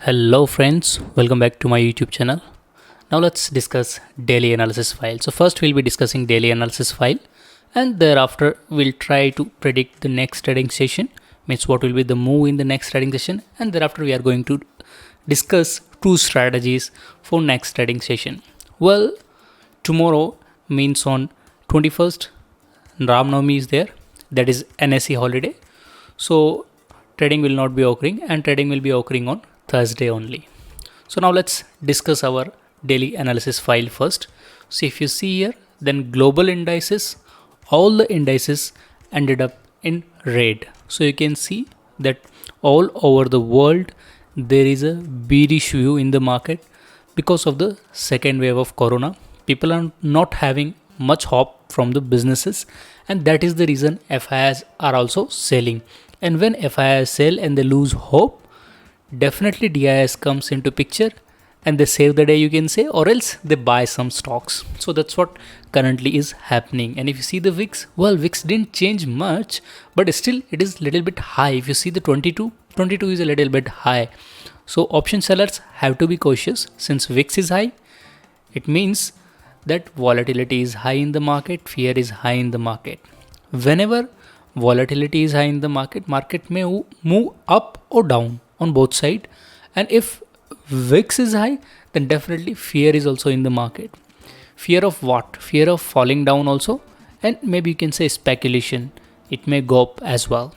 Hello friends, welcome back to my YouTube channel. Now let's discuss daily analysis file. So first we'll be discussing daily analysis file and thereafter we'll try to predict the next trading session, means what will be the move in the next trading session, and thereafter we are going to discuss two strategies for next trading session. Well, tomorrow means on 21st Ram Navami is there, that is NSE holiday. So trading will not be occurring and trading will be occurring on Thursday only. So now let's discuss our daily analysis file first. So if you see here, then global indices, all the indices ended up in red. So you can see that all over the world there is a bearish view in the market because of the second wave of corona. People are not having much hope from the businesses, and that is the reason FIIs are also selling. And when FIIs sell and they lose hope, definitely DIS comes into picture and they save the day, you can say, or else they buy some stocks. So that's what currently is happening. And if you see the VIX, well, VIX didn't change much, but still it is little bit high. If you see the 22 is a little bit high. So option sellers have to be cautious. Since VIX is high, it means that volatility is high in the market, fear is high in the market. Whenever volatility is high in the market may move up or down on both sides. And if VIX is high, then definitely fear is also in the market. Fear of what? Fear of falling down also, and maybe you can say speculation. It may go up as well.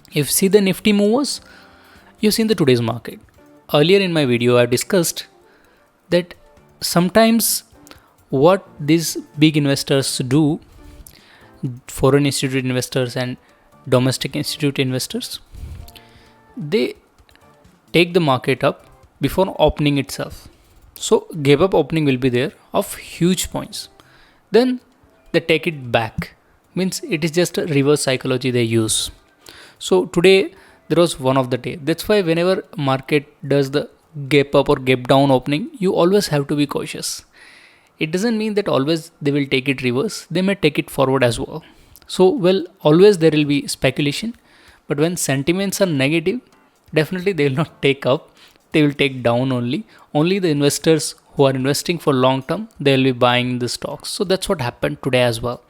If you see the Nifty movers, you've seen the today's market. Earlier in my video, I discussed that sometimes what these big investors do, foreign institute investors and domestic institute investors, they take the market up before opening itself. So gap up opening will be there of huge points. Then they take it back. Means it is just a reverse psychology they use. So today there was one of the day. That's why whenever market does the gap up or gap down opening, you always have to be cautious. It doesn't mean that always they will take it reverse. They may take it forward as well. So well, always there will be speculation. But when sentiments are negative, definitely they will not take up, they will take down only. Only the investors who are investing for long term, they will be buying the stocks. So that's what happened today as well.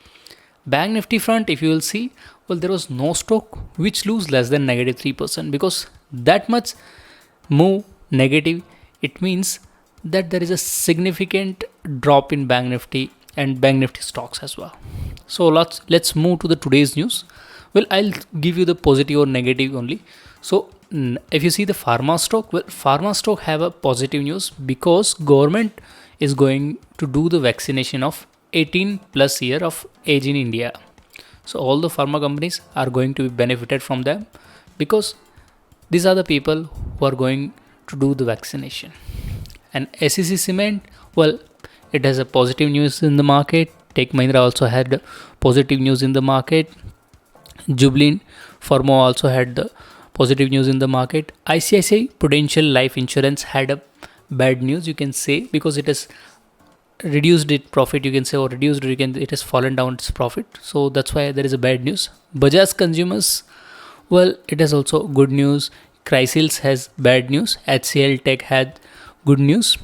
Bank Nifty front, if you will see, well, there was no stock which lose less than negative 3%, because that much move negative, it means that there is a significant drop in Bank Nifty and Bank Nifty stocks as well. So let's move to the today's news. Well, I'll give you the positive or negative only. So if you see the pharma stock, well, pharma stock have a positive news because government is going to do the vaccination of 18 plus year of age in India. So all the pharma companies are going to be benefited from them, because these are the people who are going to do the vaccination. And SEC Cement, well, it has a positive news in the market. Tech Mahindra also had positive news in the market. Jubilant Pharma also had the positive news in the market. ICICI Prudential Life Insurance had a bad news, you can say, because it has reduced its profit, you can say, or reduced, it has fallen down its profit. So that's why there is a bad news. Bajaj Consumers, well, it has also good news. Chrysils has bad news. HCL Tech had good news.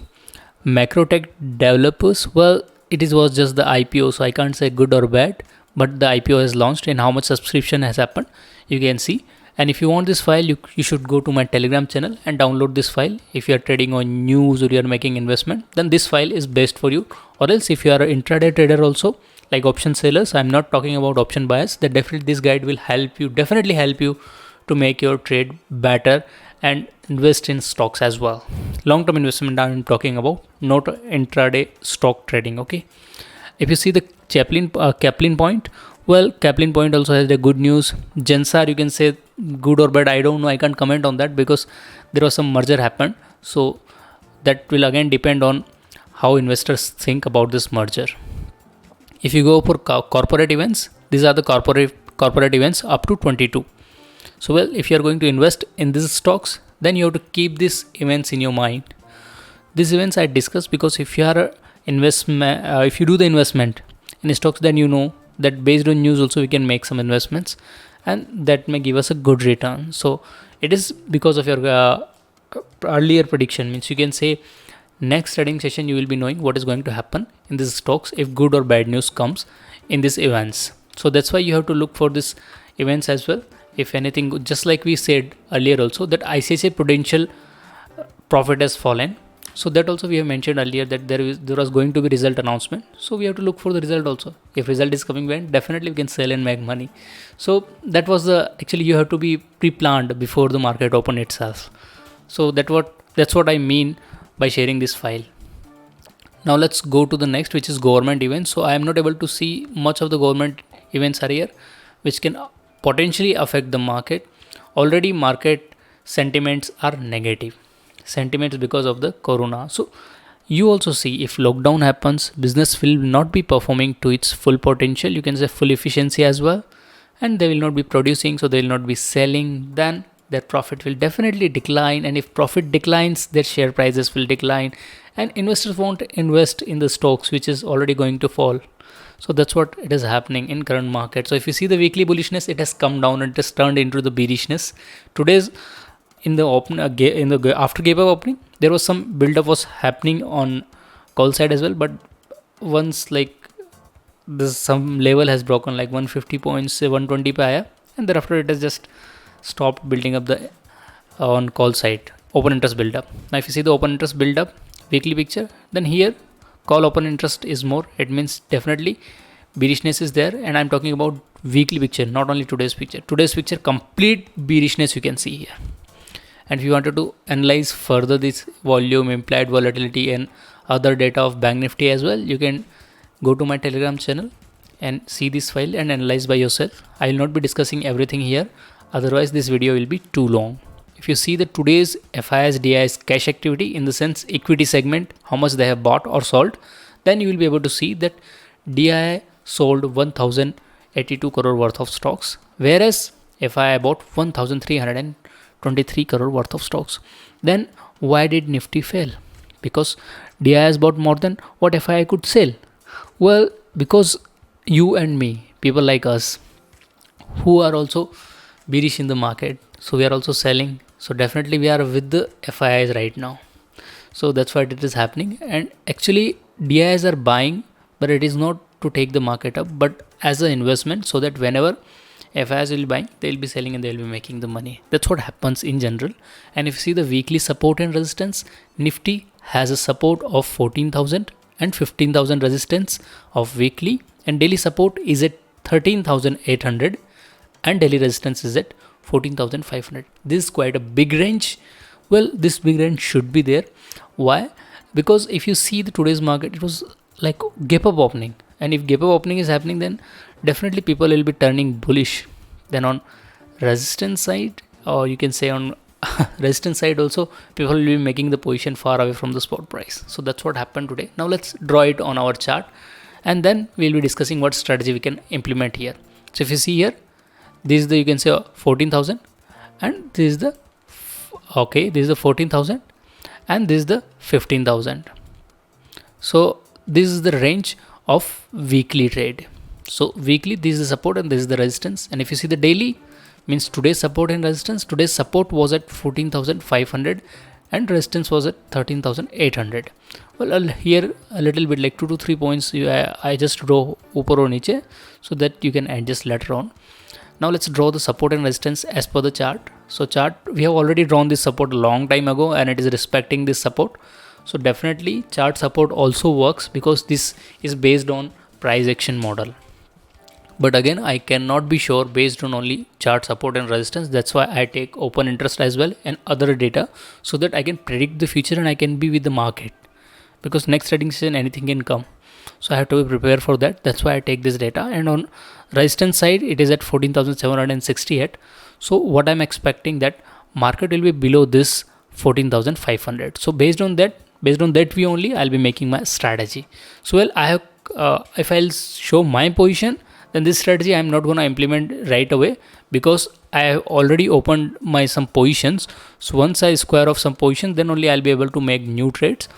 Macrotech Developers, well, was just the IPO, so I can't say good or bad, but the IPO has launched and how much subscription has happened, you can see. And if you want this file, you should go to my Telegram channel and download this file. If you are trading on news or you are making investment, then this file is best for you. Or else if you are an intraday trader also, like option sellers, I'm not talking about option buyers, that definitely this guide will help you, definitely help you to make your trade better and invest in stocks as well. Long-term investment I'm talking about, not intraday stock trading, okay? If you see the Kaplan Point, well, Kaplan Point also has the good news. Gensar, you can say good or bad, I don't know, I can't comment on that because there was some merger happened. So that will again depend on how investors think about this merger. If you go for corporate events, these are the corporate events up to 22. So well, if you are going to invest in these stocks, then you have to keep these events in your mind. These events I discussed because if you are if you do the investment in stocks, then you know that based on news also we can make some investments, and that may give us a good return. So it is because of your earlier prediction, means you can say next trading session you will be knowing what is going to happen in these stocks if good or bad news comes in these events. So that's why you have to look for these events as well. If anything, just like we said earlier also, that ICICI Prudential profit has fallen. So that also we have mentioned earlier that there was going to be result announcement. So we have to look for the result also. If result is coming when, definitely we can sell and make money. So that was the, actually you have to be pre-planned before the market open itself. So that's what I mean by sharing this file. Now let's go to the next, which is government events. So I am not able to see much of the government events are here, which can potentially affect the market. Already market sentiments are negative. Sentiments because of the corona. So you also see if lockdown happens, business will not be performing to its full potential, you can say full efficiency as well, and they will not be producing, so they will not be selling, then their profit will definitely decline, and if profit declines, their share prices will decline, and investors won't invest in the stocks which is already going to fall. So that's what it is happening in current market. So if you see the weekly bullishness, it has come down and it has turned into the bearishness. Today's in the open after gap up opening, there was some build up was happening on call side as well, but once like this some level has broken like 150 points, 120 pa, and thereafter it has just stopped building up the on call side open interest build up. Now if you see the open interest build up weekly picture, then here call open interest is more, it means definitely bearishness is there, and I'm talking about weekly picture, not only today's picture. Today's picture complete bearishness you can see here. And if you wanted to analyze further this volume, implied volatility, and other data of Bank Nifty as well, you can go to my Telegram channel and see this file and analyze by yourself. I will not be discussing everything here, otherwise this video will be too long. If you see the today's FIS DIS cash activity, in the sense equity segment, how much they have bought or sold, then you will be able to see that DI sold 1082 crore worth of stocks, whereas FI bought 1323 crore worth of stocks. Then why did Nifty fail? Because DI has bought more than what FI could sell. Well, because you and me, people like us, who are also bearish in the market, so we are also selling. So definitely we are with the FIs right now. So that's why it is happening. And actually DIs are buying, but it is not to take the market up, but as an investment, so that whenever FIs will be buying, they will be selling and they will be making the money. That's what happens in general. And if you see the weekly support and resistance, Nifty has a support of 14,000 and 15,000 resistance of weekly, and daily support is at 13,800 and daily resistance is at 14,500. This is quite a big range. Well, this big range should be there. Why? Because if you see the today's market, it was like gap up opening, and if gap up opening is happening, then definitely people will be turning bullish. Then on resistance side, or you can say on resistance side also, people will be making the position far away from the spot price. So that's what happened today. Now let's draw it on our chart, and then we'll be discussing what strategy we can implement here. So if you see here, this is the, you can say 14,000, and this is the this is the 14,000, and this is the 15,000. So this is the range of weekly trade. So weekly, this is the support and this is the resistance. And if you see the daily, means today's support and resistance, today's support was at 14,500 and resistance was at 13,800. Well, here a little bit like 2 to 3 points I just draw upar or niche, so that you can adjust later on. Now let's draw the support and resistance as per the chart. So chart, we have already drawn this support a long time ago, and it is respecting this support. So definitely chart support also works, because this is based on price action model. But again, I cannot be sure based on only chart support and resistance. That's why I take open interest as well and other data, so that I can predict the future and I can be with the market, because next trading session anything can come. So I have to be prepared for that. That's why I take this data. And on resistance side, it is at 14,768. So what I'm expecting, that market will be below this 14,500. So based on that view only, I'll be making my strategy. So well, I have if I'll show my position, then this strategy I'm not going to implement right away, because I have already opened my some positions. So once I square off some position, then only I'll be able to make new trades.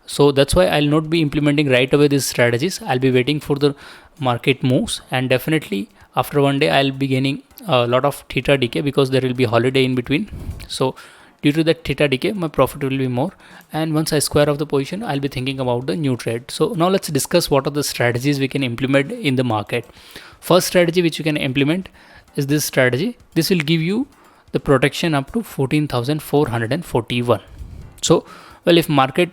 So that's why I'll not be implementing right away these strategies. I'll be waiting for the market moves, and definitely after one day I'll be gaining a lot of theta decay, because there will be holiday in between. So due to that theta decay my profit will be more, and once I square off the position I'll be thinking about the new trade. So now let's discuss what are the strategies we can implement in the market. First strategy which you can implement is this strategy. This will give you the protection up to 14,441. So well, if market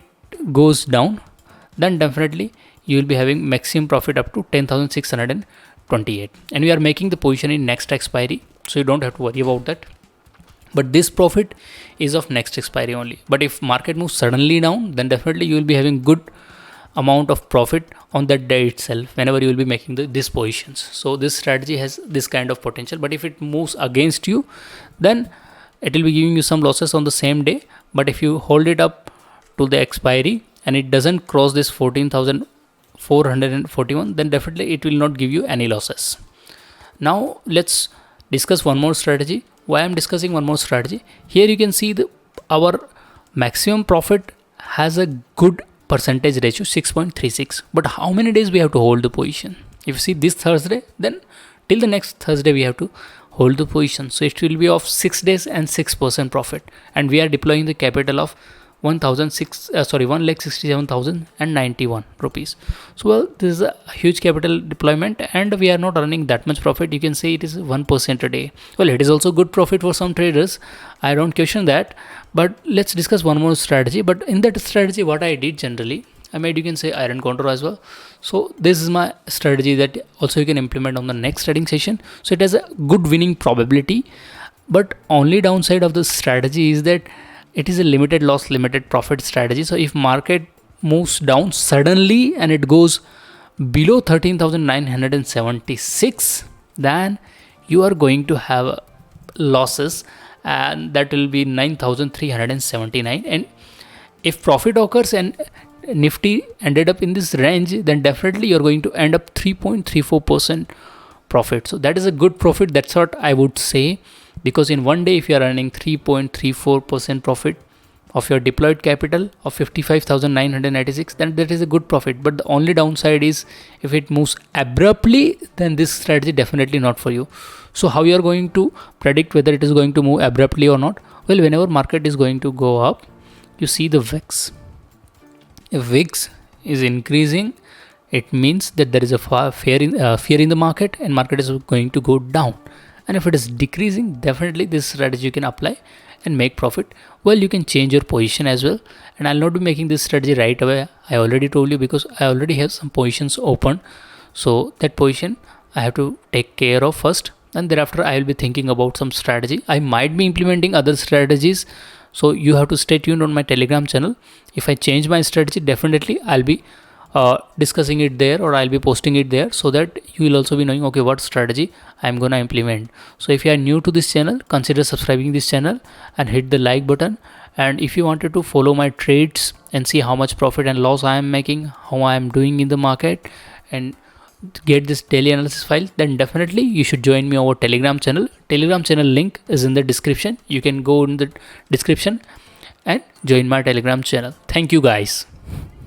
goes down, then definitely you will be having maximum profit up to 10,628, and we are making the position in next expiry, so you don't have to worry about that. But this profit is of next expiry only. But if market moves suddenly down, then definitely you will be having good amount of profit on that day itself whenever you will be making these positions. So this strategy has this kind of potential. But if it moves against you, then it will be giving you some losses on the same day. But if you hold it up to the expiry and it doesn't cross this 14,441, then definitely it will not give you any losses. Now let's discuss one more strategy. Why I'm discussing one more strategy? Here you can see our maximum profit has a good percentage ratio, 6.36. But how many days we have to hold the position? If you see this Thursday, then till the next Thursday we have to hold the position. So it will be of 6 days and 6% profit. And we are deploying the capital of 1,67,091 rupees. So well, this is a huge capital deployment and we are not earning that much profit. You can say it is 1% a day. Well, it is also good profit for some traders, I don't question that. But let's discuss one more strategy. But in that strategy, what I did generally, I made, you can say, iron condor as well. So this is my strategy that also you can implement on the next trading session. So it has a good winning probability, but only downside of the strategy is that it is a limited loss limited profit strategy. So if market moves down suddenly and it goes below 13,976, then you are going to have losses, and that will be 9,379. And if profit occurs and Nifty ended up in this range, then definitely you're going to end up 3.34% profit. So that is a good profit. That's what I would say, because in one day if you are earning 3.34% profit of your deployed capital of 55,996, then that is a good profit. But the only downside is if it moves abruptly, then this strategy definitely not for you. So how you are going to predict whether it is going to move abruptly or not? Well, whenever market is going to go up, you see the VIX. If VIX is increasing, it means that there is a fear in the market and market is going to go down. And if it is decreasing, definitely this strategy you can apply and make profit. Well, you can change your position as well, and I'll not be making this strategy right away. I already told you, because I already have some positions open. So that position I have to take care of first, and thereafter I will be thinking about some strategy. I might be implementing other strategies, so you have to stay tuned on my Telegram channel. If I change my strategy, definitely I'll be discussing it there, or I'll be posting it there, so that you will also be knowing, okay, what strategy I'm gonna implement. So if you are new to this channel, consider subscribing this channel and hit the like button. And if you wanted to follow my trades and see how much profit and loss I am making, how I am doing in the market, and get this daily analysis file, then definitely you should join me over Telegram channel. Telegram channel link is in the description. You can go in the description and join my Telegram channel. Thank you guys.